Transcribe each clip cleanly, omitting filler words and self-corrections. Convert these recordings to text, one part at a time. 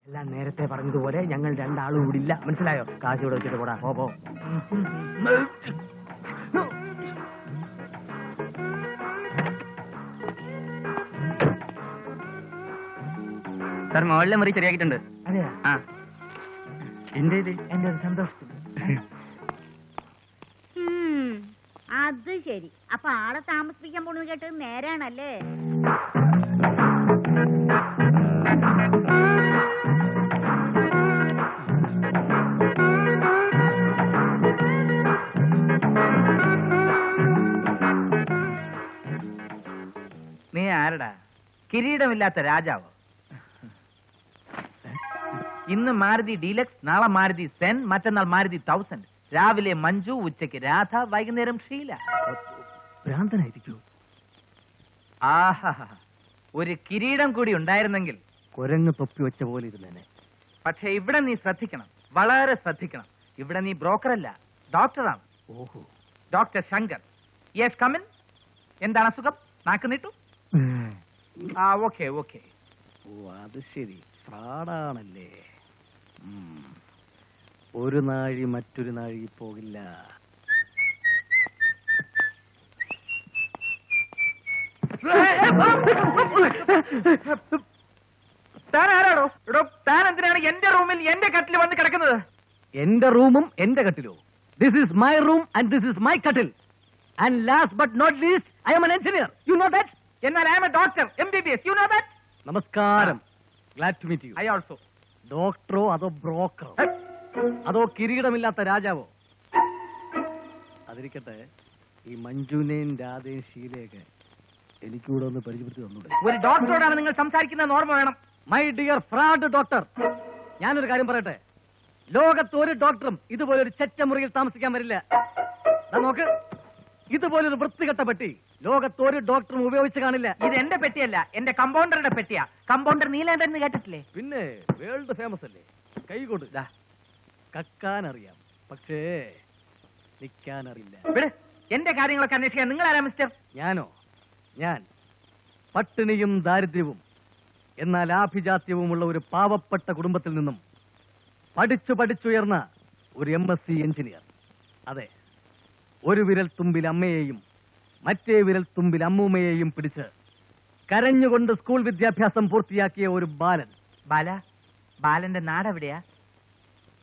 എല്ലാം നേരത്തെ പറഞ്ഞതുപോലെ ഞങ്ങൾ രണ്ടാളും ഇവിടെ ഇല്ല, മനസ്സിലായോ? കാശ് ഇവിടെ വെച്ചിട്ട് പോടാ, പോ. സാർ മുകളിലെ മുറി ശരിയാക്കിയിട്ടുണ്ട്. അതെയാ? ആ എന്റെ ഒരു സന്തോഷത്തിന്. അത് ശരി. അപ്പൊ ആളെ താമസിപ്പിക്കാൻ പോണെന്ന് കേട്ടത് നേരാണല്ലേ? നീ ആരടാ? കിരീടമില്ലാത്ത രാജാവോ? ഇന്ന് മാരുതി ഡീലക്സ്, നാളെ മാരുതി സെൻ, മറ്റന്നാൾ മാരുതി 1000. രാവിലെ മഞ്ജു, ഉച്ചയ്ക്ക് രാധ, വൈകുന്നേരം ഷീല. ഭ്രാന്തനായിരിക്കൂ. ആഹാ, ഒരു കിരീടം കൂടി ഉണ്ടായിരുന്നെങ്കിൽ കുരങ്ങ് തൊപ്പി വെച്ച പോലെ ഇരുന്നേനെ. പക്ഷെ ഇവിടെ നീ ശ്രദ്ധിക്കണം, വളരെ ശ്രദ്ധിക്കണം. ഇവിടെ നീ ബ്രോക്കറല്ല, ഡോക്ടറാണ്. ഓഹോ. ഡോക്ടർ ശങ്കർ. Yes, come in. എന്താണ് അസുഖം? നാക്ക് നീട്ടു. ആ, ഓക്കെ. ഓ, അത് ശരി, ഫ്രാഡാണല്ലേ. ഒരു നാഴി മറ്റൊരു നാഴി പോകില്ല. താൻ ആരാടോ? എടോ, താൻ എന്തിനാണ് എന്റെ റൂമിൽ എന്റെ കട്ടിൽ വന്ന് കിടക്കുന്നത്? എന്റെ റൂമും എന്റെ കട്ടിലോ? This is my room and this is my കട്ടിൽ. And last but not least, I am an engineer. You know that? എന്നാൽ I am a doctor, MBBS. You know that? നമസ്കാരം. Glad to meet you. I also. ഡോക്ടറോ അതോ ബ്രോക്കറോ അതോ കിരീടമില്ലാത്ത രാജാവോ? അതിരിക്കട്ടെ, ഈ മഞ്ജുനെയും രാധയും ശീലയൊക്കെ എനിക്കൂടെ ഒന്ന് പരിചയപ്പെടുത്തി തന്നൂടെ? ഒരു ഡോക്ടറോടാണ് നിങ്ങൾ സംസാരിക്കുന്ന ഓർമ്മ വേണം. മൈ ഡിയർ ഫ്രാഡ് ഡോക്ടർ, ഞാനൊരു കാര്യം പറയട്ടെ. ലോകത്ത് ഒരു ഡോക്ടറും ഇതുപോലൊരു ചെറ്റമുറിയിൽ താമസിക്കാൻ വരില്ല. നോക്ക്, ഇതുപോലൊരു വൃത്തികെട്ട പെട്ടി ലോകത്ത് ഒരു ഡോക്ടറും ഉപയോഗിച്ച് കാണില്ല. ഇത് എന്റെ പെട്ടിയല്ല, എന്റെ കമ്പൗണ്ടറുടെ പെട്ടിയാ. കമ്പൗണ്ടർ നീലേന്ദ്രൻ കേട്ടിട്ടില്ലേ? പിന്നെ വേൾഡ് ഫേമസ് അല്ലേ. കൈകൊണ്ട് കക്കാനറിയാം, പക്ഷേ നിൽക്കാനറിയില്ല. ഇവിടെ എന്റെ കാര്യങ്ങളൊക്കെ അന്വേഷിക്കാൻ നിങ്ങൾ ആരാ മിസ്റ്റർ? ഞാനോ? ഞാൻ പട്ടിണിയും ദാരിദ്ര്യവും എന്നാൽ ആഭിജാത്യവുമുള്ള ഒരു പാവപ്പെട്ട കുടുംബത്തിൽ നിന്നും പഠിച്ചുയർന്ന ഒരു MSc എഞ്ചിനീയർ. അതെ, ഒരു വിരൽ തുമ്പിൽ അമ്മയെയും മറ്റേ വിരൽ തുമ്പിൽ അമ്മൂമ്മയെയും പിടിച്ച് കരഞ്ഞുകൊണ്ട് സ്കൂൾ വിദ്യാഭ്യാസം പൂർത്തിയാക്കിയ ഒരു ബാലൻ. ബാലന്റെ നാട് എവിടെയാ?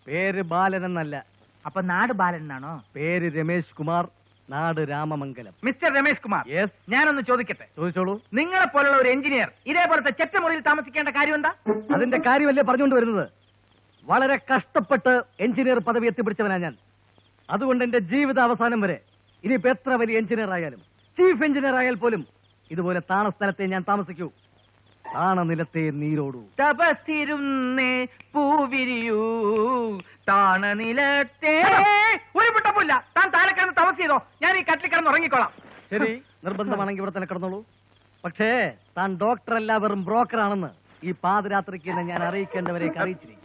പേര് ബാലൻ എന്നല്ല. അപ്പൊ നാട് ബാലൻ എന്നാണോ? പേര് രമേശ് കുമാർ, നാട് രാമമംഗലം. Mister Ramesh Kumar, yes. ഞാനൊന്ന് ചോദിക്കട്ടെ? ചോദിച്ചോളൂ. നിങ്ങളെ പോലുള്ള ഒരു എഞ്ചിനീയർ ഇതേപോലത്തെ ചെറ്റമുറിയിൽ താമസിക്കേണ്ട കാര്യം എന്താ? അതിന്റെ കാര്യമല്ലേ പറഞ്ഞുകൊണ്ട് വരുന്നത്. വളരെ കഷ്ടപ്പെട്ട് എഞ്ചിനീയർ പദവി എത്തിപ്പിടിച്ചവനാ ഞാൻ. അതുകൊണ്ട് എന്റെ ജീവിത അവസാനം വരെ ഇനിയിപ്പോ എത്ര വലിയ എഞ്ചിനീയർ ആയാലും, ചീഫ് എഞ്ചിനീയർ ആയാൽ പോലും ഇതുപോലെ താണ സ്ഥലത്തെ ഞാൻ താമസിക്കൂ, താണ നിലത്തെ നീരോടൂ. തപസ്സിരുന്നേ പൂവിരിയൂ താണ നിലത്തെ. ഒരു മുട്ടപ്പില്ല. താൻ താഴെ കിടന്ന് തപസ് ചെയ്തോ, ഞാൻ ഈ കട്ടിൽ കിടന്ന് ഉറങ്ങിക്കോളാം. ശരി, നിർബന്ധമാണെങ്കിൽ ഇവിടെ തന്നെ കിടന്നോളൂ. പക്ഷേ താൻ ഡോക്ടറല്ല, വെറും ബ്രോക്കറാണെന്ന് ഈ പാതിരാത്രിക്ക് തന്നെ ഞാൻ അറിയിക്കേണ്ടവരെ അറിയിച്ചിരിക്കും.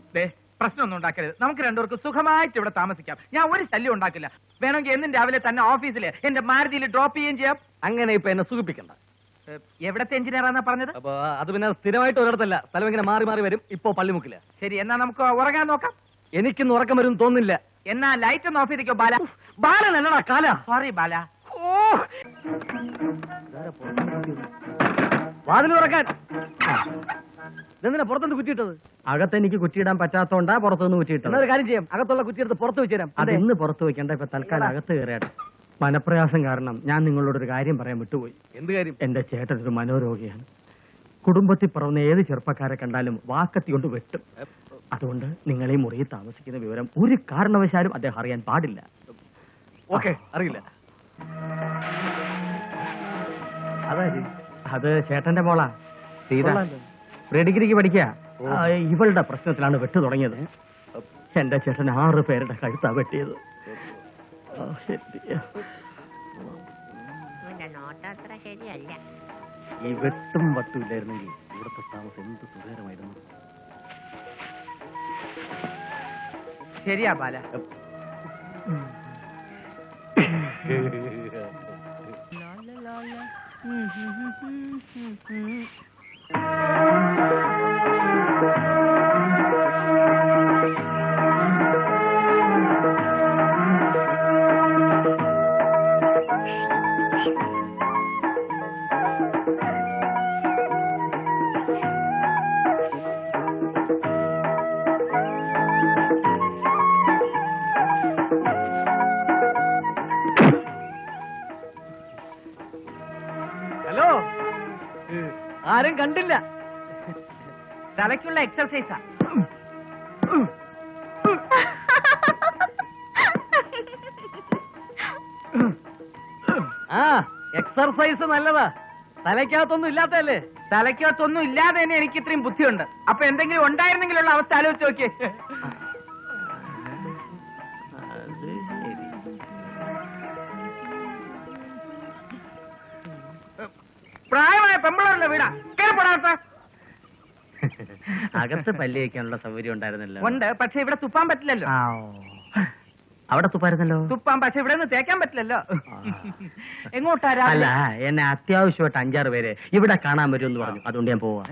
പ്രശ്നമൊന്നും ഉണ്ടാക്കരുത്. നമുക്ക് രണ്ടുപേർക്ക് സുഖമായിട്ട് ഇവിടെ താമസിക്കാം. ഞാൻ ഒരു ശല്യം ഉണ്ടാക്കില്ല. വേണമെങ്കിൽ എന്നും രാവിലെ തന്നെ ഓഫീസിൽ എന്റെ മാരുതിയിൽ ഡ്രോപ്പ് ചെയ്യുകയും ചെയ്യാം. അങ്ങനെ ഇപ്പൊ എന്നെ സുഖിപ്പിക്കണ്ട. എവിടത്തെ എഞ്ചിനീയറാന്നാ പറഞ്ഞത്? അപ്പൊ അത് പിന്നെ സ്ഥിരമായിട്ട് ഒരിടത്തല്ല, സ്ഥലം ഇങ്ങനെ മാറി മാറി വരും. ഇപ്പോ പള്ളിമുക്കില്ല. ശരി, എന്നാ നമുക്ക് ഉറങ്ങാൻ നോക്കാം. എനിക്കിന്ന് ഉറക്കം വരും തോന്നില്ല. എന്നാ ലൈറ്റ് ഒന്ന് ഓഫ് ചെയ്തിക്കോ ബാല. ബാലനല്ലടാ കാല. സോറി ബാല. വാതിൽ തുറക്കാൻ. ഇതെന്തിനാ പുറത്തുനിന്ന് കുറ്റിയിട്ടത്? അകത്തെനിക്ക് കുറ്റിയിടാൻ പറ്റാത്തോണ്ടാ പുറത്തുനിന്ന് കുറ്റിയിട്ടത്. എന്നൊരു കാര്യം ചെയ്യാം, അകത്തുള്ള കുറ്റിയെടുത്ത് പുറത്ത് വെച്ചുതരാം. അത് ഇന്ന് പുറത്ത് വെക്കണ്ട, ഇപ്പൊ തൽക്കാലം അകത്ത് കയറിയാട്ടെ. മനപ്രയാസം കാരണം ഞാൻ നിങ്ങളോടൊരു കാര്യം പറയാൻ വിട്ടുപോയി. എന്ത് കാര്യം? എന്റെ ചേട്ടൻ ഒരു മനോരോഗിയാണ്. കുടുംബത്തിൽ പിറന്ന ഏത് ചെറുപ്പക്കാരെ കണ്ടാലും വാക്കത്തി കൊണ്ട് വെട്ടും. അതുകൊണ്ട് നിങ്ങൾ ഈ മുറിയിൽ താമസിക്കുന്ന വിവരം ഒരു കാരണവശാലും അദ്ദേഹം അറിയാൻ പാടില്ല. ഓക്കെ, അറിയില്ല. അതായത് അത് ചേട്ടന്റെ മോളാ സീത. ഡിഗ്രിക്ക് പഠിക്കുക. ഇവളുടെ പ്രശ്നത്തിലാണ് വെട്ട് തുടങ്ങിയത്. എന്റെ ചേട്ടൻ 6 പേരുടെ കഴുത്താ വെട്ടിയത്. ഈ വെട്ടും വട്ടുമില്ലായിരുന്നെങ്കിൽ ഇവിടുത്തെ താമസം എന്ത് സുഖകരമായിരുന്നു. ശരിയാ ബാല. ആരും കണ്ടില്ല. തലയ്ക്കുള്ള എക്സർസൈസാ. ആ എക്സർസൈസ് നല്ലതാ. തലയ്ക്കകത്തൊന്നും ഇല്ലാത്തല്ലേ? തലയ്ക്കകത്തൊന്നും ഇല്ലാതെ തന്നെ എനിക്ക് ഇത്രയും ബുദ്ധിയുണ്ട്. അപ്പൊ എന്തെങ്കിലും ഉണ്ടായിരുന്നെങ്കിലുള്ള അവസ്ഥ ആലോചിച്ച് നോക്കിയേ. പ്രായമായ പെമ്പിളറുള്ള വീടാ. കേറപ്പെടാത്ത അകത്ത് പല്ല് വയ്ക്കാനുള്ള സൗകര്യം ഉണ്ടായിരുന്നല്ലോ. ഉണ്ട്, പക്ഷെ ഇവിടെ തുപ്പാൻ പറ്റില്ലല്ലോ. അവിടെ തുപ്പായിരുന്നല്ലോ. തുപ്പാൻ, പക്ഷെ ഇവിടെ നിന്ന് തേക്കാൻ പറ്റില്ലല്ലോ. എങ്ങോട്ടാ? അല്ല, എന്നെ അത്യാവശ്യമായിട്ട് 5-6 പേര് ഇവിടെ കാണാൻ വരുമെന്ന് പറഞ്ഞു. അതുകൊണ്ട് ഞാൻ പോവാ.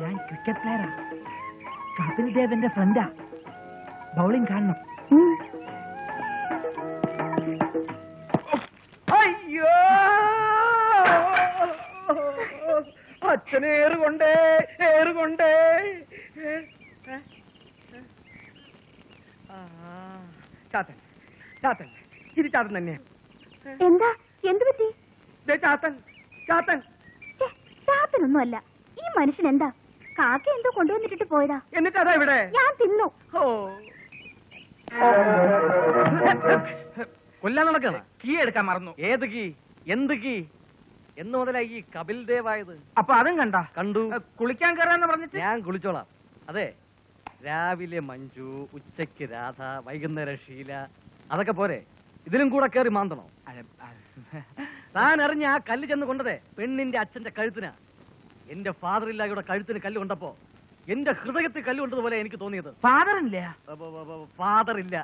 ഞാൻ ക്രിക്കറ്റ് പ്ലെയറാ. കപിൽ ദേവന്റെ ഫ്രണ്ടാ. ബൗളിംഗ് കാണണം. അയ്യോ, അച്ഛനെ ഏറുകൊണ്ടേ ഏറുകൊണ്ടേ. ചാത്തൻ, ചാത്തൻ, ഇത് ചാത്തൻ തന്നെ. എന്താ? എന്ത് പറ്റി? ചാത്തൻ, ചാത്തൻ. ചാത്തനൊന്നും അല്ല. ഈ മനുഷ്യൻ എന്താ? കാക്ക എന്തോ കൊണ്ടുവന്നിട്ടിട്ട് പോയതാ. എന്നിട്ട് അതാ ഇവിടെ. ഞാൻ തിന്നു. ഓ, കൊല്ലാൻ നടക്കണ. കീ എടുക്കാൻ മറന്നു. ഏത് കീ? എന്ത് കീ? എന്ന് മുതലായി ഈ കപിൽ ദേവ് ആയത്? അപ്പൊ അതും കണ്ട? കണ്ടു. കുളിക്കാൻ കയറാന്ന് പറഞ്ഞിട്ട് ഞാൻ കുളിച്ചോളാം. അതെ, രാവിലെ മഞ്ജു, ഉച്ചയ്ക്ക് രാധ, വൈകുന്നേരം ഷീല, അതൊക്കെ പോരെ? ഇതിലും കൂടെ കയറി മാന്തണോ? താൻ അറിഞ്ഞ ആ കല്ല് ചെന്ന് കൊണ്ടതേ പെണ്ണിന്റെ അച്ഛന്റെ കഴുത്തിനാ. എന്റെ ഫാദർ ഇല്ല ഇവിടെ കഴുത്തിന് കല്ല് കൊണ്ടപ്പോ എന്റെ ഹൃദയത്തിൽ കല്ല് കൊണ്ടതുപോലെ എനിക്ക് തോന്നിയത്. ഫാദർ ഇല്ല? ഫാദർ ഇല്ല,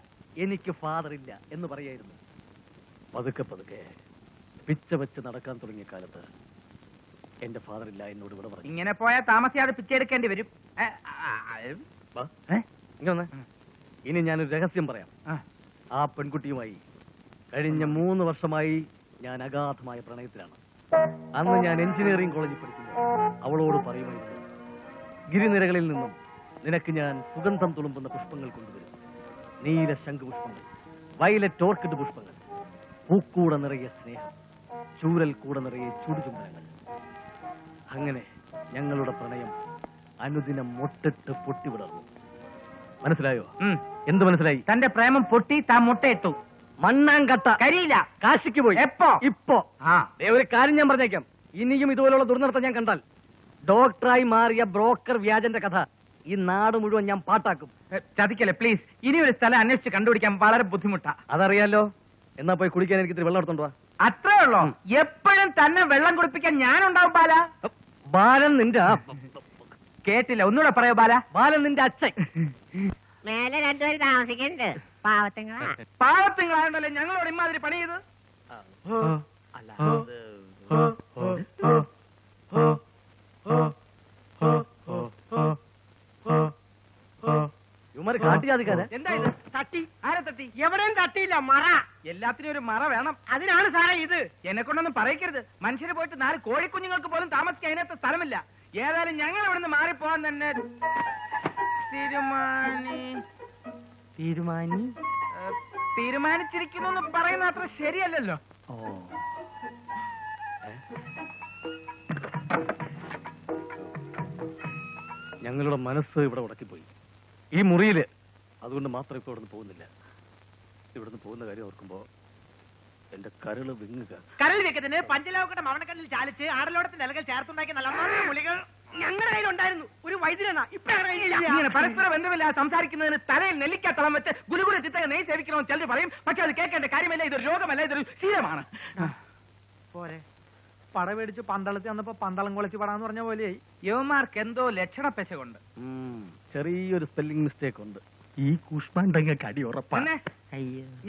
എനിക്ക് ഫാദർ ഇല്ല എന്ന് പറയായിരുന്നു. പതുക്കെ പതുക്കെ പിച്ച വെച്ച് നടക്കാൻ തുടങ്ങിയ കാലത്ത് എന്റെ ഫാദർ ഇല്ല എന്നോട് ഇവിടെ പറഞ്ഞു. ഇങ്ങനെ പോയാൽ താമസിയാതെ പിച്ചെടുക്കേണ്ടി വരും. ഇനി ഞാനൊരു രഹസ്യം പറയാം. ആ പെൺകുട്ടിയുമായി കഴിഞ്ഞ 3 വർഷമായി ഞാൻ അഗാധമായ പ്രണയത്തിലാണ്. അന്ന് ഞാൻ എഞ്ചിനീയറിംഗ് കോളേജിൽ പഠിക്കുന്നു. അവളോട് പറയുമായിരുന്നു, ഗിരിനിരകളിൽ നിന്നും നിനക്ക് ഞാൻ സുഗന്ധം തുളുമ്പുന്ന പുഷ്പങ്ങൾ കൊണ്ടുവരും. നീല ശംഖുപുഷ്പങ്ങൾ, വയലറ്റ് ഓർക്കിഡ് പുഷ്പങ്ങൾ, പൂക്കൂട നിറയെ സ്നേഹം, ചൂരൽ കൂട നിറയെ ചുടുചുംബനങ്ങൾ. അങ്ങനെ ഞങ്ങളുടെ പ്രണയം അനുദിനം മൊട്ടിട്ട് പൊട്ടിവിടർന്നു. മനസ്സിലായോ? എന്ത് മനസ്സിലായി? തന്റെ പ്രേമം പൊട്ടി, താൻ മുട്ടയിട്ടു. മണ്ണാങ്കട്ട കരിയില്ല. കാശിക്ക് പോയി. എപ്പോ? ഇപ്പോ. ഒരു കാര്യം ഞാൻ പറഞ്ഞേക്കാം, ഇനിയും ഇതുപോലുള്ള ദുർനടത്തം ഞാൻ കണ്ടാൽ ഡോക്ടറായി മാറിയ ബ്രോക്കർ വ്യാജന്റെ കഥ ഈ നാട് മുഴുവൻ ഞാൻ പാട്ടാക്കും. ചതിക്കല്ലേ പ്ലീസ്. ഇനി ഒരു സ്ഥലം അന്വേഷിച്ച് കണ്ടുപിടിക്കാൻ വളരെ ബുദ്ധിമുട്ടാ. അതറിയാലോ. എന്നാ പോയി കുളിക്കാൻ എനിക്ക് ഇത്തിരി വെള്ളം എടുത്തോണ്ട് വാ. അത്രേ ഉള്ളോ? എപ്പോഴും തന്നെ വെള്ളം കുടിപ്പിക്കാൻ ഞാനുണ്ടാവും ബാല. ബാലൻ നിന്റെ കേട്ടില്ല, ഒന്നുകൂടെ പറയോ ബാല. ബാലൻ നിന്റെ അച്ഛൻ. മേലെ രണ്ടുപേര് താമസിക്കുന്നുണ്ട്. പാവത്തങ്ങളാ. പാവത്തിങ്ങളായോണ്ടല്ലേ ഞങ്ങളോട് ഇമാതിരി പണി ചെയ്ത്. അല്ല, ഇവന്മാര് കാട്ടിയാതിക്കാരെ. എന്താ ഇത്? തട്ടി? ആരെ തട്ടി? എവിടെയും തട്ടിയില്ല. മറ. എല്ലാത്തിനും ഒരു മറ വേണം. അതിനാണ് സാറേ ഇത്. എന്നെ കൊണ്ടൊന്നും പറയിക്കരുത്. മനുഷ്യര് പോയിട്ട് 4 കോഴിക്കുഞ്ഞുങ്ങൾക്ക് പോലും താമസിക്കാൻ അതിനകത്ത് സ്ഥലമില്ല. ഏതായാലും ഞങ്ങൾ ഇവിടുന്ന് മാറിപ്പോവാൻ തന്നെ തീരുമാനിച്ചിരിക്കുന്നു എന്ന് പറയുന്ന അത്ര ശരിയല്ലല്ലോ. ഞങ്ങളുടെ മനസ്സ് ഇവിടെ ഉടക്കിപ്പോയി ഈ മുറിയില്. അതുകൊണ്ട് മാത്രം ഇപ്പൊ ഇവിടുന്ന് പോകുന്നില്ല. ഇവിടുന്ന് പോകുന്ന കാര്യം ഓർക്കുമ്പോ എന്റെ കരള് വിങ്ങുക. കരൾ വെക്കത്തിന് പഞ്ചലോകട്ട മവണക്കല്ലിൽ ചാലിച്ച് ആടലോടത്തിന്റെ ഇലകൾ ചേർത്തുണ്ടാക്കിയ നല്ല ഗുളികൾ ഞങ്ങളുടെ കയ്യിലുണ്ടായിരുന്നു. ഒരു വൈദ്യുരനാ. ഇങ്ങനെ പരസ്പര ബന്ധമില്ലാതെ സംസാരിക്കുന്നതിന് തലയിൽ നെല്ലിക്ക തളം വെച്ച് ഗുരുകുല ചിത്തക നെയ് സേവിക്കണമെന്ന് ചിലർ പറയും. പക്ഷെ അത് കേൾക്കേണ്ട കാര്യമല്ല. ഇതൊരു രോഗമല്ല, ഇതൊരു ശീലമാണ്. പോരെ, പട മേടിച്ച് പന്തളത്തിൽ വന്നപ്പോ പന്തളം കുളച്ച് പടാന്ന് പറഞ്ഞ പോലെയായി. യുവമാർക്ക് എന്തോ ലക്ഷണ പെശകുണ്ട്. ചെറിയൊരു സ്പെല്ലിംഗ് മിസ്റ്റേക്ക് ഉണ്ട്. ഈ കൂഷ്മാണ്ടങ്ങൾക്ക് അടി ഉറപ്പാണ്.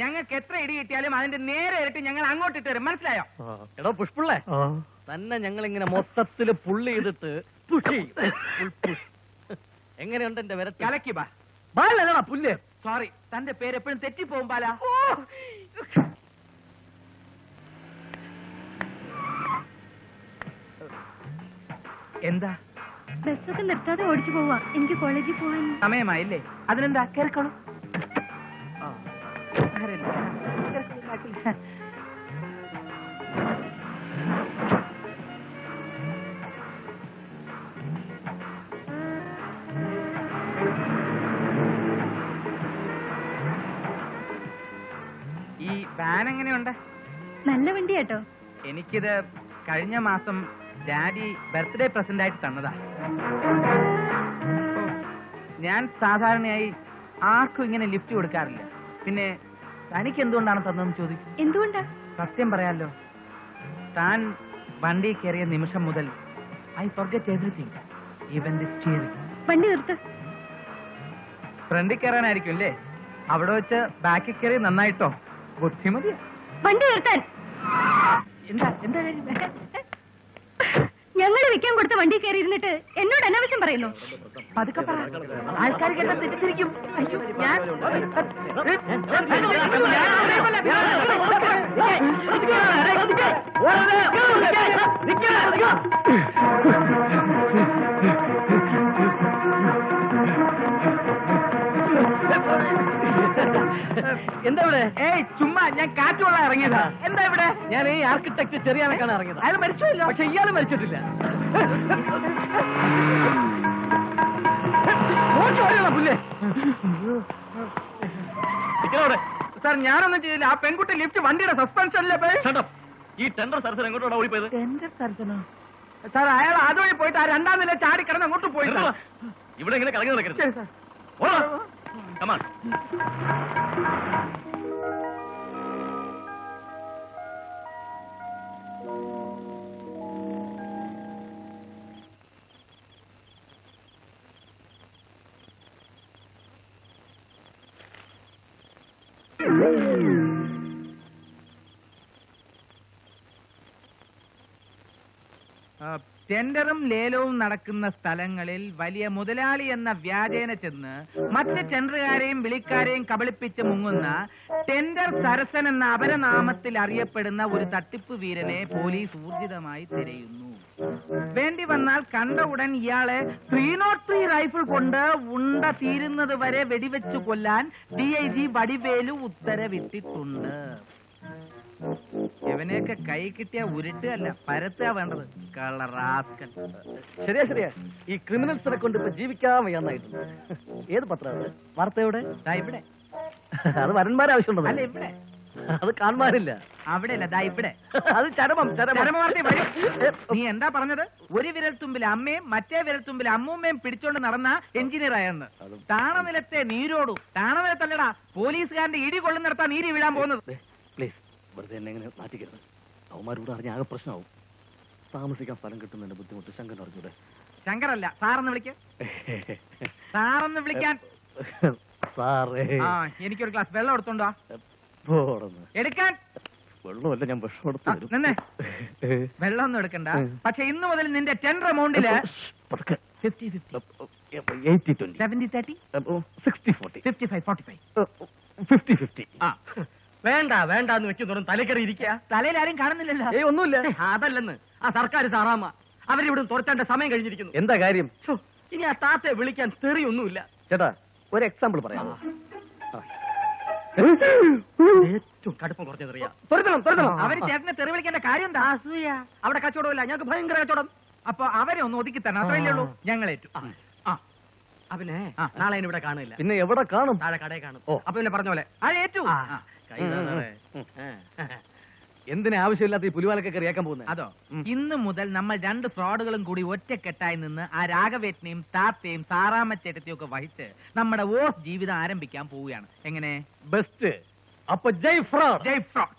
ഞങ്ങൾക്ക് എത്ര ഇടി കിട്ടിയാലും അതിന്റെ നേരെ ഇരട്ടി ഞങ്ങൾ അങ്ങോട്ടിട്ട് വരും. മനസ്സിലായോ? എടോ പുഷ്പിള്ളേ, തന്നെ ഞങ്ങൾ ഇങ്ങനെ മൊത്തത്തില് പുള്ളി ചെയ്തിട്ട് എങ്ങനെയുണ്ട് എന്റെ വിരത്ത്? കലക്കി ബാ. ബാലടാ പുല്ല്. സോറി, തന്റെ പേര് എപ്പോഴും തെറ്റിപ്പോവും ബാല. എന്താ ബസ്സൊക്കെ നിർത്താതെ ഓടിച്ചു പോവാ. എനിക്ക് കോളേജിൽ പോവാൻ. സമയമായില്ലേ? അതിനെന്താ, കേൾക്കോളൂ. ഈ വാൻ എങ്ങനെയുണ്ട്? നല്ല വണ്ടി കേട്ടോ. എനിക്കിത് കഴിഞ്ഞ മാസം ഡാഡി ബർത്ത്ഡേ പ്രസന്റ് ആയിട്ട് തന്നതാ. ഞാൻ സാധാരണയായി ആർക്കും ഇങ്ങനെ ലിഫ്റ്റ് കൊടുക്കാറില്ല. പിന്നെ തനിക്ക് എന്തുകൊണ്ടാണ് തന്നതെന്ന് ചോദിക്കും. എന്തുകൊണ്ടാ? സത്യം പറയാലോ, താൻ വണ്ടി കയറിയ നിമിഷം മുതൽ I forget everything, even the steering. വണ്ടി നിർത്ത്. ഫ്രണ്ടിൽ കയറാനായിരിക്കും അല്ലേ? അവിടെ വെച്ച് ബാക്കിൽ കയറി നന്നായിട്ടോ. ബുദ്ധിമതിയാ. വണ്ടി നിർത്താൻ. എന്താ എന്താ കാര്യം? ഞങ്ങൾ വിൽക്കാൻ കൊടുത്ത വണ്ടി കയറി ഇരുന്നിട്ട് എന്നോട് അനാവശ്യം പറയുന്നു. പതുക്കെ പറ, ആൾക്കാർ കേട്ടാ തെറ്റിദ്ധരിക്കും. അയ്യോ, ഞാൻ എന്താ ഇവിടെ? ഏയ് ചുമ്മാ ഞാൻ കാറ്റുകൊള്ള ഇറങ്ങിയതാ. എന്താ ഇവിടെ? ഞാൻ ഈ ആർക്കിടെക്ട് ചെറിയാനൊക്കെയാണ് ഇറങ്ങിയത്. അയാൾ മരിച്ചല്ലോ. പക്ഷെ ഇയാള് മരിച്ചിട്ടില്ല. സാർ, ഞാനൊന്നും ചെയ്തില്ല. ആ പെൺകുട്ടി ലിഫ്റ്റ് വണ്ടിയുടെ സസ്പെൻഷനിലെ ഈ ടെൻഡർ സരസൻ എങ്ങോട്ടാണ് ഓടിപ്പോയത്? സാർ, അയാൾ അതുവഴി പോയിട്ട് ആ രണ്ടാം നില ചാടി കിടന്ന് അങ്ങോട്ട് പോയി. ഇവിടെ ഇങ്ങനെ കറങ്ങി നടക്കരുത്. ശരി സാർ. Come on. ടെൻഡറും ലേലവും നടക്കുന്ന സ്ഥലങ്ങളിൽ വലിയ മുതലാളി എന്ന വ്യാജേന ചെന്ന് മറ്റ് ടെൻഡറുകാരെയും വിളിക്കാരെയും കബളിപ്പിച്ച് മുങ്ങുന്ന ടെൻഡർ സരസൻ എന്ന അപരനാമത്തിൽ അറിയപ്പെടുന്ന ഒരു തട്ടിപ്പ് വീരനെ പോലീസ് ഊർജിതമായി തിരയുന്നു. വേണ്ടി വന്നാൽ കണ്ട ഉടൻ ഇയാളെ 303 റൈഫിൾ കൊണ്ട് ഉണ്ട തീരുന്നത് വരെ വെടിവെച്ചു കൊല്ലാൻ DIG വടിവേലു ഉത്തരവിട്ടിട്ടുണ്ട്. ഇവനെയൊക്കെ കൈ കിട്ടിയ ഉരുട്ടുകല്ല, പരത്തുക വേണ്ടത്. കളറാസ്കൽ. ശരിയാ ശരിയാ. ഈ ക്രിമിനൽസിനെ കൊണ്ട് ഇപ്പൊ ജീവിക്കാൻ വയ്യാന്നായിട്ടുണ്ട്. ഏത് പത്രം? വാർത്തയുടെ ഇവിടെ. അത് വരന്മാരെ ആവശ്യമുണ്ടോ? അല്ല, ഇവിടെ. അത് കാണുമാരില്ല. അവിടെ അല്ല, ദാ ഇവിടെ. അത് ചരമം ചരമവാർത്ത വരും. നീ എന്താ പറഞ്ഞത്? ഒരു വിരൽത്തുമ്പിൽ അമ്മയും മറ്റേ വിരൽത്തുമ്പിൽ അമ്മൂമ്മയും പിടിച്ചോണ്ട് നടന്ന എഞ്ചിനീയർ ആയെന്ന്. താണനിലത്തെ നീരോടു. താണനിലത്തല്ലടാ, പോലീസുകാരന്റെ ഇടി കൊള്ളുന്നിടത്താ നീര് വീഴാൻ പോകുന്നത്. പ്ലീസ്, വെറുതെ എന്നെ എങ്ങനെ മാറ്റിക്കരുത്. അവന്മാരോട് അറിഞ്ഞ ആകെ പ്രശ്നമാവും. താമസിക്കാൻ സ്ഥലം കിട്ടുന്നതിന്റെ ബുദ്ധിമുട്ട് ശങ്കർ അറിഞ്ഞൂടെ? ശങ്കറല്ല, സാറെന്ന് വിളിക്ക. സാറെന്ന് വിളിക്കാൻ. സാറേ, എനിക്കൊരു ഗ്ലാസ് വെള്ളം എടുത്തോണ്ടോ? എടുക്കാൻ. വെള്ളമല്ല, ഞാൻ വിഷം എടുത്തു. നിന്നെ വെള്ളം ഒന്നും എടുക്കണ്ട. പക്ഷെ ഇന്ന് മുതൽ നിന്റെ ടെൻഡർ എമൗണ്ടില് 80-20, 70-30, 60-40, 55-45, 50-50. വേണ്ട വേണ്ട എന്ന് വെക്കുന്നോറും തലക്കറി ഇരിക്കുക. തലയിൽ ആരും കാണുന്നില്ലല്ലോ. ഒന്നുമില്ല. അതല്ലെന്ന് ആ സർക്കാർ സാറാമ്മ അവരിവിടെ തുറച്ചേണ്ട സമയം കഴിഞ്ഞിരിക്കുന്നു. എന്താ കാര്യം? ഇനി ആ താത്തയെ വിളിക്കാൻ തെറിയൊന്നുമില്ല. ചേട്ടാ, ഒരു എക്സാമ്പിൾ പറയാം. ഏറ്റവും കടുപ്പം കുറഞ്ഞതറിയാ. അവര് ചേട്ടനെ തെറി വിളിക്കേണ്ട കാര്യം എന്താ? അവിടെ കച്ചവടമില്ല, ഞങ്ങൾക്ക് ഭയങ്കര കച്ചവടം. അപ്പൊ അവരെ ഒന്ന് ഒതുക്കി തരണം, അത്രയല്ലേ ഉള്ളൂ. ഞങ്ങളേറ്റു. അവനെ നാളെ ഇവിടെ കാണില്ല. പിന്നെ എവിടെ കാണും? താഴെ കടയിൽ കാണും. അപ്പൊ പിന്നെ പറഞ്ഞ പോലെ ഏറ്റു. എന്തിനാ ആവശ്യമില്ലാത്ത ഈ പുലിവാലൊക്കെ കറിയാക്കാൻ പോകുന്നത്? അതോ, ഇന്ന് മുതൽ നമ്മൾ 2 ഫ്രോഡുകളും കൂടി ഒറ്റക്കെട്ടായി നിന്ന് ആ രാഘവേട്ടനെയും താത്തയും സാറാമ്മച്ചേട്ടത്തെയും ഒക്കെ വഹിച്ച് നമ്മുടെ ഓഫ് ജീവിതം ആരംഭിക്കാൻ പോവുകയാണ്. എങ്ങനെ? ബെസ്റ്റ്. അപ്പൊ ജയ് ഫ്രോഡ്. ജയ് ഫ്രോഡ്.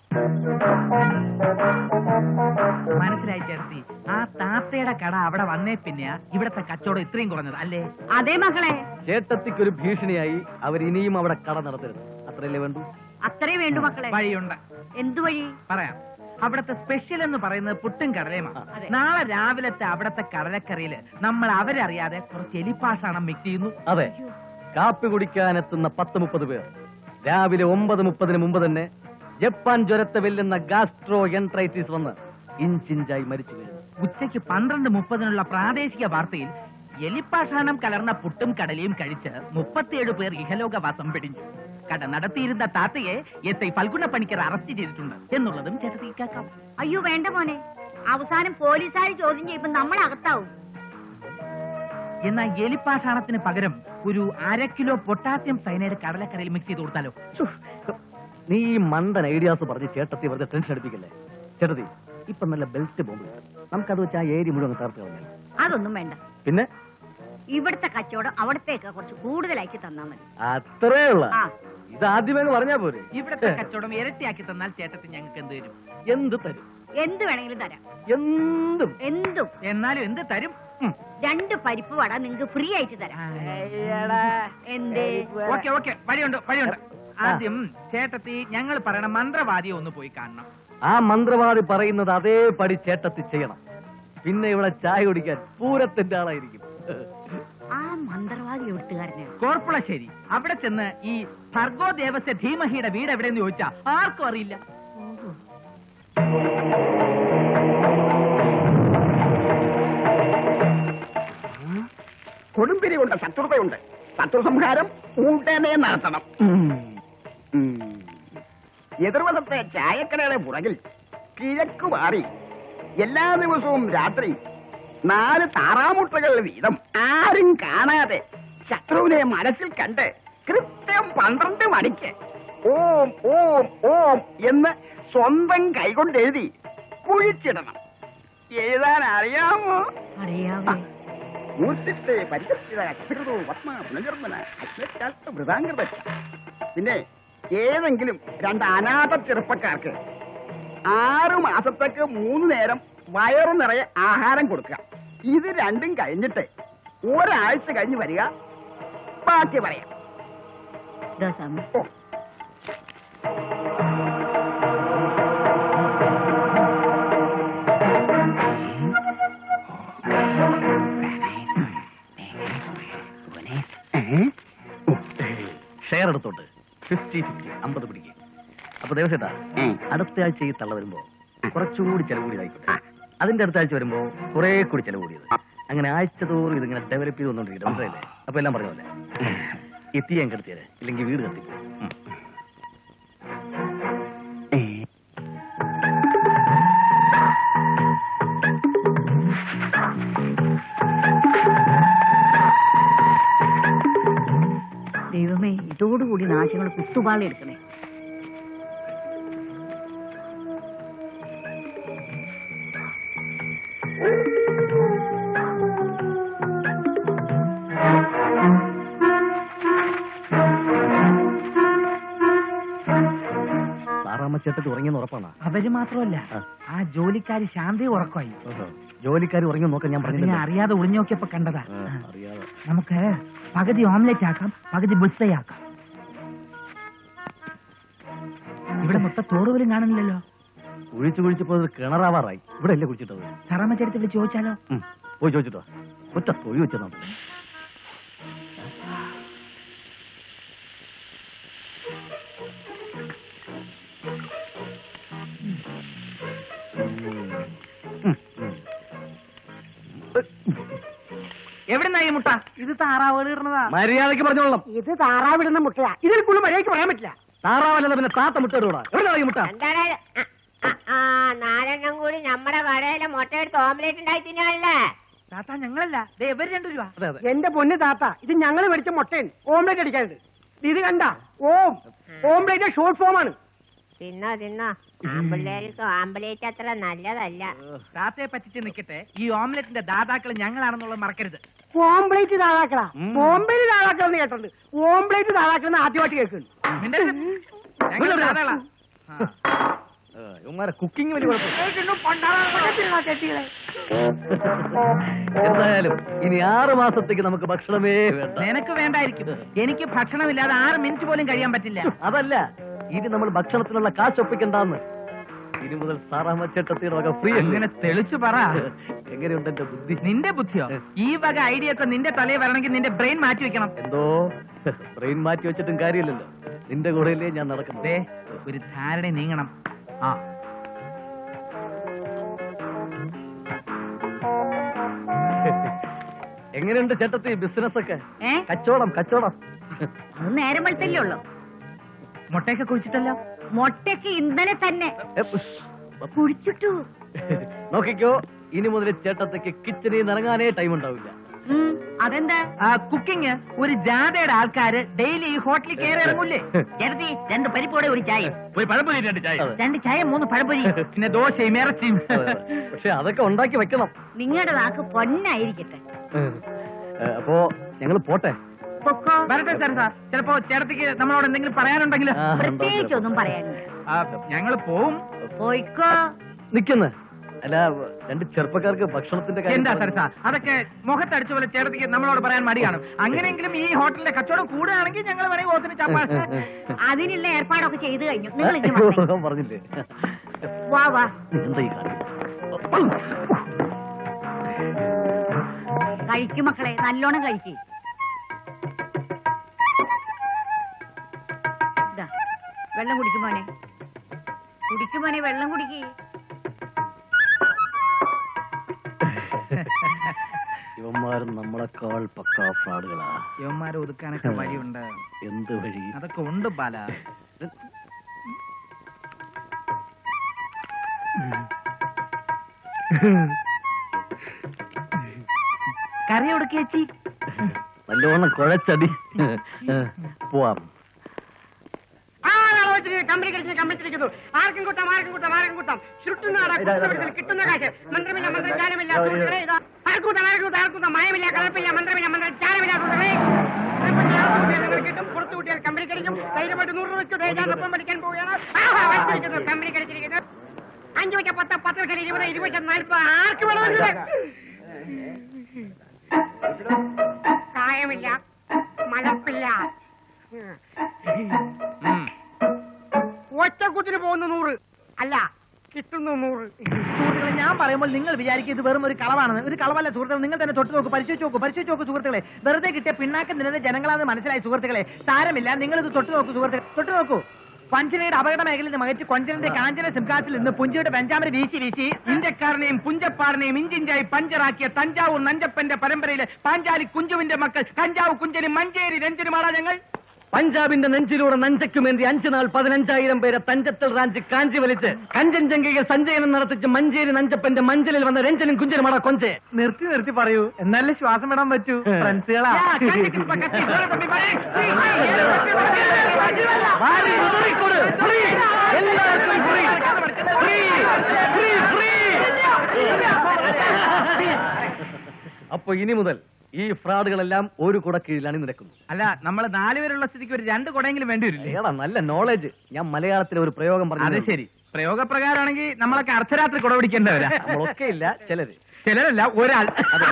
മനസ്സിലായി ചേർത്തി. ആ താത്തയുടെ കട അവിടെ വന്നേ പിന്നെയാ ഇവിടത്തെ കച്ചവടം ഇത്രയും കുറഞ്ഞത് അല്ലേ? അതേ മകളെ. ചേട്ടത്തിക്കൊരു ഭീഷണിയായി അവർ ഇനിയും അവിടെ കട നടത്തരുത്. അത്രയല്ലേ വേണ്ടു? അത്രേ വേണ്ടു മക്കളെ. വഴിയുണ്ട്. എന്തു വഴി? പറയാം. അവിടത്തെ സ്പെഷ്യൽ എന്ന് പറയുന്നത് പുട്ടും കടലയുമാണ്. നാളെ രാവിലത്തെ അവിടത്തെ കടലക്കറിയില് നമ്മൾ അവരറിയാതെ കുറച്ച് എലിപ്പാഷാണം മിക്സ് ചെയ്യുന്നു. അതെ, കാപ്പി കുടിക്കാനെത്തുന്ന 10-30 പേർ രാവിലെ 9:30 മുമ്പ് തന്നെ ജപ്പാൻ ജ്വരത്തെ വെല്ലുന്ന ഗാസ്ട്രോ എൻട്രൈറ്റിസ് വന്ന് ഇഞ്ചിഞ്ചായി മരിച്ചു വീഴുന്നു. ഉച്ചയ്ക്ക് 12:30 പ്രാദേശിക വാർത്തയിൽ എലിപ്പാഷാണം കലർന്ന പുട്ടും കടലയും കഴിച്ച് 37 പേർ ഇഹലോകവാസം പിടിഞ്ഞു. കട നടത്തിയിരുന്ന താത്തയെ S I Phalguna Panicker arrest ചെയ്തിട്ടുണ്ട് എന്നുള്ളതും ചേട്ടത്തി കേൾക്കാം. അയ്യോ വേണ്ട മോനെ, അവസാനം പോലീസുകാർ ചോദ്യം ചെയ്യുമ്പോ നമ്മൾ അകത്താവും. എന്നാൽ എലിപ്പാഷാണത്തിന് പകരം ഒരു 1/2 കിലോ പൊട്ടാസ്യം സയനൈഡ് കടലക്കരയിൽ മിക്സ് ചെയ്ത് കൊടുത്താലോ? നീ ഈ മണ്ടൻ ഐഡിയാസ് പറഞ്ഞ് ചേട്ടത്തി വെറുതെ ടെൻഷൻ അടിപ്പിക്കല്ലേ. ചേട്ടത്തി ഇപ്പൊ നല്ല ബെൽറ്റ് ബോംബ് നമുക്കത് വെച്ച് ആ ഏരിയ മുഴുവൻ തകർത്ത് കളഞ്ഞാൽ. അതൊന്നും വേണ്ട. പിന്നെ ഇവിടുത്തെ കച്ചവടം അവിടത്തേക്ക് കുറച്ച് കൂടുതലാക്കി തന്നാ മതി. അത്രേ ഉള്ള ആ. ഇത് ആദ്യമേ പറഞ്ഞാ പോരെ. ഇവിടത്തെ കച്ചവടം ഇരട്ടിയാക്കി തന്നാൽ ചേട്ടത്തി ഞങ്ങൾക്ക് എന്ത് തരും? എന്ത് തരും? എന്ത് വേണമെങ്കിലും തരാം. എന്തും. എന്തും. എന്നാലും എന്ത് തരും? 2 പരിപ്പ് വട നിങ്ങക്ക് ഫ്രീ ആയിട്ട് തരാം. എന്തേ? ഓക്കെ വഴിയുണ്ട്. ആദ്യം ചേട്ടത്തി ഞങ്ങൾ പറയണ മന്ത്രവാദിയെ ഒന്ന് പോയി കാണണം. ആ മന്ത്രവാദി പറയുന്നത് അതേപടി ചേട്ടത്തി ചെയ്യണം. പിന്നെ ഇവിടെ ചായ കുടിക്കാൻ പൂരത്തിന്റെ ആളായിരിക്കും. ആ മന്ത്രവാദി എഴുത്തുകാരനെയാണ് കോർപ്പുളശ്ശേരി. അവിടെ ചെന്ന് ഈ ഭർഗോ ദേവസ്യ ധീമഹിയുടെ വീട് എവിടെയെന്ന് ചോദിച്ചാ ആർക്കും അറിയില്ല. കൊടുമ്പിരിയുണ്ട്, ശത്രുതയുണ്ട്. ശത്രുസംഹാരം ഉടനെ നടത്തണം. എതിർവശത്തെ ചായക്കടയുടെ പുറകിൽ കിഴക്ക് മാറി എല്ലാ ദിവസവും രാത്രി 4 താറാമുട്ടകൾ വീതം ആരും കാണാതെ ശത്രുവിനെ മനസ്സിൽ കണ്ട് കൃത്യം 12 മണിക്ക് ഓം ഓം ഓം എന്ന് സ്വന്തം കൈകൊണ്ട് എഴുതി കുഴിച്ചിടണം. എഴുതാൻ അറിയാമോ? അറിയാമോ? മൂർത്തിത്തെ പരിചിത അക്ഷരതോ പത്മ പുനർജന്മന വൃതാംഗത. പിന്നെ ഏതെങ്കിലും 2 അനാഥ ചെറുപ്പക്കാർക്ക് 6 മാസത്തേക്ക് 3 നേരം വയറു നിറയെ ആഹാരം കൊടുക്കുക. ഇത് രണ്ടും കഴിഞ്ഞിട്ട് ഒരാഴ്ച കഴിഞ്ഞ് വരിക. ബാക്കി പറയാം. ഓ, ഷെയർ എടുത്തോട്ട് 50-50 50 പിടിക്കും. അപ്പൊ ദേവസേട്ടാ അടുത്ത ആഴ്ച ഈ തള്ള വരുമ്പോ കുറച്ചുകൂടി ചെലവ് കൂടിയതായിക്കോട്ടെ. അതിന്റെ അടുത്ത ആഴ്ച വരുമ്പോ കുറെ കൂടി ചെലവ് കൂടിയത്. അങ്ങനെ ആഴ്ച തോറും ഇതിങ്ങനെ ഡെവലപ്പ് ചെയ്ത് വന്നോണ്ടിരിക്കും. മനസ്സിലായില്ലേ? അപ്പൊ എല്ലാം പറഞ്ഞ പോലെ എത്തി ഞാൻ കെടുത്തിയത്, ഇല്ലെങ്കിൽ വീട് കത്തിക്കും. ദൈവമേ, ഇതോടുകൂടി നാശങ്ങൾ കുത്തുപാളി എടുക്കണേ. സാറാമ്മച്ചേട്ടത്തി ഉറങ്ങിയെന്ന് ഉറപ്പാണ്. അവര് മാത്രമല്ല, ആ ജോലിക്കാരി ശാന്തി ഉറക്കമായി. ജോലിക്കാർ ഉറങ്ങി നോക്കാൻ ഞാൻ പറഞ്ഞു. അറിയാതെ ഒളിഞ്ഞു നോക്കിയപ്പോ കണ്ടതാ. അറിയാതെ നമുക്ക് പകുതി ഓംലെറ്റ് ആക്കാം, പകുതി ബുൾസയാക്കാം. ഇവിടെ മൊത്തം തോറുപോലും കാണുന്നില്ലല്ലോ. കുഴിച്ചു പോയത് കിണറാവാറായി. ഇവിടെ അല്ലേ കുഴിച്ചിട്ടത്? സാറാമ്മച്ചേട്ടത്തി വിളിച്ച് ചോദിച്ചാലോ? പോയി ചോദിച്ചിട്ടോ. ഒറ്റ തൊഴി വെച്ചതാ. എവിടുന്നായി മുട്ട? ഇത് താറാവുകൾ ഇടുന്നതാ. മര്യാദക്ക് പറഞ്ഞോളാം. ഇത് താറാവിടുന്ന മുട്ടയാ. ഇതിൽ കൂടുതൽ മര്യാദയ്ക്ക് പറയാൻ പറ്റില്ല. താറാവല്ല പിന്നെ താത്ത മുട്ട ഇടൂടാ. എവിടെയാ മുട്ട? നാലെണ്ണം കൂടി നമ്മുടെ കടയിലെ മുട്ട എടുത്ത് ഓംലേറ്റ് ഉണ്ടായി തിന്നാനല്ലേ? താത്ത ഞങ്ങളല്ല, ഇവര് 2 രൂപ. അതെ അതെ. എന്റെ പൊന്ന് താത്ത, ഇത് ഞങ്ങൾ മേടിച്ച മുട്ടയാണ്. ഓംലേറ്റ് അടിക്കാനുണ്ട്. ഇത് കണ്ട ഓംലേറ്റ് ഷോർട്ട് ഫോം ആണ്. തിന്നോ ആമ്പിള്ളേർക്ക് ആംബുലേറ്റ് അത്ര നല്ലതല്ല. താത്തയെ പറ്റിച്ച് നിൽക്കട്ടെ. ഈ ഓംലെറ്റിന്റെ ദാതാക്കൾ ഞങ്ങളാണെന്നുള്ളത് മറക്കരുത്. ഓംലേറ്റ് താഴാക്കളാ. ബോംബെയിൽ താഴാക്കളെന്ന് കേട്ടിട്ടുണ്ട്. ഓംലേറ്റ് താഴാക്കളെന്ന് ആദ്യമായിട്ട് കേൾക്കുന്നു. ഇവന്മാരെ കുക്കിംഗ് വലിയ എന്തായാലും ഇനി 6 മാസത്തേക്ക് നമുക്ക് ഭക്ഷണമേ വേണ്ട. നിനക്ക് വേണ്ടായിരിക്കും. എനിക്ക് ഭക്ഷണമില്ലാതെ 6 മിനിറ്റ് പോലും കഴിയാൻ പറ്റില്ല. അതല്ല, ഇനി നമ്മൾ ഭക്ഷണത്തിനുള്ള കാശ് ഒപ്പിക്കണ്ടെന്ന്. ഇനി മുതൽ സാറാമ്മച്ചേട്ടത്തിയുടെ വക ഫ്രീ. അങ്ങനെ തെളിച്ചു പറ. എങ്ങനെയുണ്ട് എന്റെ ബുദ്ധി? നിന്റെ ബുദ്ധിയോ? ഈ വക ഐഡിയ ഒക്കെ നിന്റെ തലയിൽ വരണമെങ്കിൽ നിന്റെ ബ്രെയിൻ മാറ്റി വെക്കണം. എന്തോ ബ്രെയിൻ മാറ്റി വെച്ചിട്ടും കാര്യമില്ലല്ലോ. നിന്റെ കൂടെയല്ലേ ഞാൻ നടക്കുന്നത്. ഒരു ധാരണ നീങ്ങണം. ആ എങ്ങനെയുണ്ട് ചേട്ടത്തി ബിസിനസ് ഒക്കെ? ഏ കച്ചവടം കച്ചവടം. അത് നേരം വെളുത്തല്ലേ ഉള്ളൂ. മുട്ടയൊക്കെ കുഴിച്ചിട്ടല്ലോ. മുട്ടയ്ക്ക് ഇന്നലെ തന്നെ ഏ, ഉഷ്. കുഴിച്ചിട്ടു. നോക്കിക്കോ, ഇനി മുതൽ ചേട്ടത്തേക്ക് കിച്ചണിൽ നിന്ന് ഇറങ്ങാനേ ടൈം ഉണ്ടാവില്ല. അതെന്താ? കുക്കിംഗ് ഒരു ജാഥയുടെ ആൾക്കാര് ഡെയിലി ഈ ഹോട്ടലിൽ കയറി ഇറങ്ങൂലേ? ചേട്ടത്തി 2 പരിപ്പോടെ ഒരു ചായ, ഒരു പഴംപൊരി 2 ചായ, 2 ചായ 3 പഴംപൊരി, പിന്നെ ദോശയും ഇറച്ചിയും. പക്ഷെ അതൊക്കെ ഉണ്ടാക്കി വെക്കണം. നിങ്ങളുടെ നാക്ക് പൊന്നായിരിക്കട്ടെ. അപ്പോ ഞങ്ങൾ പോട്ടെ. പൊക്കോ. വരട്ടെ സാർ. ചിലപ്പോ ചേട്ടത്തിക്ക് നമ്മളോട് എന്തെങ്കിലും പറയാനുണ്ടെങ്കിൽ പ്രത്യേകിച്ചൊന്നും പറയാനില്ല. ഞങ്ങൾ പോവും. പോയിക്കോ. നിക്കുന്ന അല്ല, 2 ചെറുപ്പക്കാർക്ക് ഭക്ഷണത്തിന്റെ എന്താ സാർ അതൊക്കെ മുഖത്തടിച്ച പോലെ ചേട്ടത്തിക്ക് നമ്മളോട് പറയാൻ മടിയാണ്. അങ്ങനെയെങ്കിലും ഈ ഹോട്ടലിന്റെ കച്ചവടം കൂടുകയാണെങ്കിൽ ഞങ്ങൾ വേണമെങ്കിൽ ഓത്തിന് ചപ്പാ. അതിനുള്ള ഏർപ്പാടൊക്കെ ചെയ്തു കഴിഞ്ഞു. നിങ്ങൾ ഇനി വന്നേ. പറഞ്ഞില്ലേ? വാ വാ. എന്താ ഈ കാര്യം? കഴിക്കും മക്കളെ, നല്ലോണം കഴിക്കും. വെള്ളം കുടിക്കുമോനെ, കുടിക്കുമോനെ, വെള്ളം കുടിക്കേ. ഇവന്മാരും നമ്മളെക്കാൾ പക്കാ ഫ്രാഡുകളാ. യവന്മാരെ ഒതുക്കാനൊക്കെ വഴിയുണ്ട്. എന്ത് വഴി? അതൊക്കെ ഉണ്ട് ബാല. കറി കൊടുക്ക ചേച്ചി. നല്ലോണം കുഴച്ചടി. പോവാം. കമ്പനി കമ്പിച്ചിരിക്കുന്നു. ആർക്കും കൂട്ടാം, ആർക്കും കൂട്ടാം, ആർക്കും കൂട്ടാം. കിട്ടുന്ന കാശ് മന്ത്രമില്ല, മന്ത്രജാലമില്ല. ആർക്കൂട്ടാം, ആർക്കൂട്ടാം, ആർക്കൂട്ടാം. മയമില്ല, കലപ്പില്ല, മന്ത്രമില്ല, മന്ത്രജാലമില്ല. കിട്ടും. പുറത്തു കൂട്ടിയാൽ കമ്പനി കഴിക്കും. ധൈര്യമായിട്ട് 100 രൂപ വെച്ചു പഠിക്കാൻ പോവുകയാണ്. കമ്പനി കഴിച്ചിരിക്കുന്നത് 5 വെച്ച 10, 10 വെച്ചാൽ 20, 20 വെച്ചാൽ 40. ആർക്ക് വേണമെന്നില്ല. കായമില്ല, മലപ്പില്ല. ഒറ്റക്കുത്തിന് പോകുന്ന 100 അല്ല, കിട്ടുന്നു 100. സുഹൃത്തുക്കളെ, ഞാൻ പറയുമ്പോൾ നിങ്ങൾ വിചാരിക്കും ഇത് വെറും ഒരു കളവാണെന്ന്. ഒരു കളവല്ല സുഹൃത്തുക്കളെ. നിങ്ങൾ തന്നെ തൊട്ട് നോക്കൂ, പരിശോധിച്ച് നോക്കൂ സുഹൃത്തുക്കളെ. വെറുതെ കിട്ടിയ പിന്നാക്കം നിന്നത് ജനങ്ങളാണെന്ന് മനസ്സിലായി സുഹൃത്തുക്കളെ. സാരമില്ല, നിങ്ങൾ ഇത് തൊട്ട് നോക്കൂ സുഹൃത്തുക്കളെ, തൊട്ട് നോക്കൂ. പഞ്ചനയുടെ അപകട മേഖലയിൽ നിന്ന് മകച്ച് കൊഞ്ചനന്റെ കാഞ്ചന സിംഹാസിൽ നിന്ന് പുഞ്ചയുടെ പെഞ്ചാമര വീശി വീശി ഇന്ത്യക്കാരനെയും പുഞ്ചപ്പാറിനെയും ഇഞ്ചിഞ്ചായി പഞ്ചറാക്കിയ തഞ്ചാവൂർ നഞ്ചപ്പന്റെ പരമ്പരയിലെ പാഞ്ചാലി കുഞ്ചുവിന്റെ മക്കൾ കഞ്ചാവ് കുഞ്ചനും മഞ്ചേരി രഞ്ജനുമാണോ ഞങ്ങൾ? പഞ്ചാബിന്റെ നെഞ്ചിലൂടെ നഞ്ചയ്ക്കുമേന്തി 5 നാൾ 15,000 പേരെ തഞ്ചത്തൽ റാഞ്ച് കാഞ്ചി വലിച്ച് കഞ്ചൻജംഗയിൽ സഞ്ചയനം നടത്തിച്ച് മഞ്ചേരി നഞ്ചപ്പന്റെ മഞ്ചലിൽ വന്ന രഞ്ജനും കുഞ്ചനുമാടാ കൊഞ്ചെ. നിർത്തി പറയൂ, എന്നാലേ ശ്വാസം വിടാൻ പറ്റൂ. ഫ്രണ്ട്സുകളാ. അപ്പൊ ഇനി മുതൽ ഈ ഫ്രോഡുകളെല്ലാം ഒരു കുട കീഴിലാണ് നിൽക്കുന്നത്. അല്ല, നമ്മൾ 4 പേരുള്ള സ്ഥിതിക്ക് ഒരു 2 കുടയെങ്കിലും വേണ്ടി വരില്ലേ? ഏടാ നല്ല നോളജ്. ഞാൻ മലയാളത്തിലെ ഒരു പ്രയോഗം പറഞ്ഞു. അത് ശരി. പ്രയോഗപ്രകാരമാണെങ്കിൽ നമ്മളൊക്കെ അർദ്ധരാത്രി കുട പിടിക്കേണ്ടവരാ. നമ്മളൊക്കെ ഇല്ല, ചിലരല്ല, ഒരാൾ. അതെ.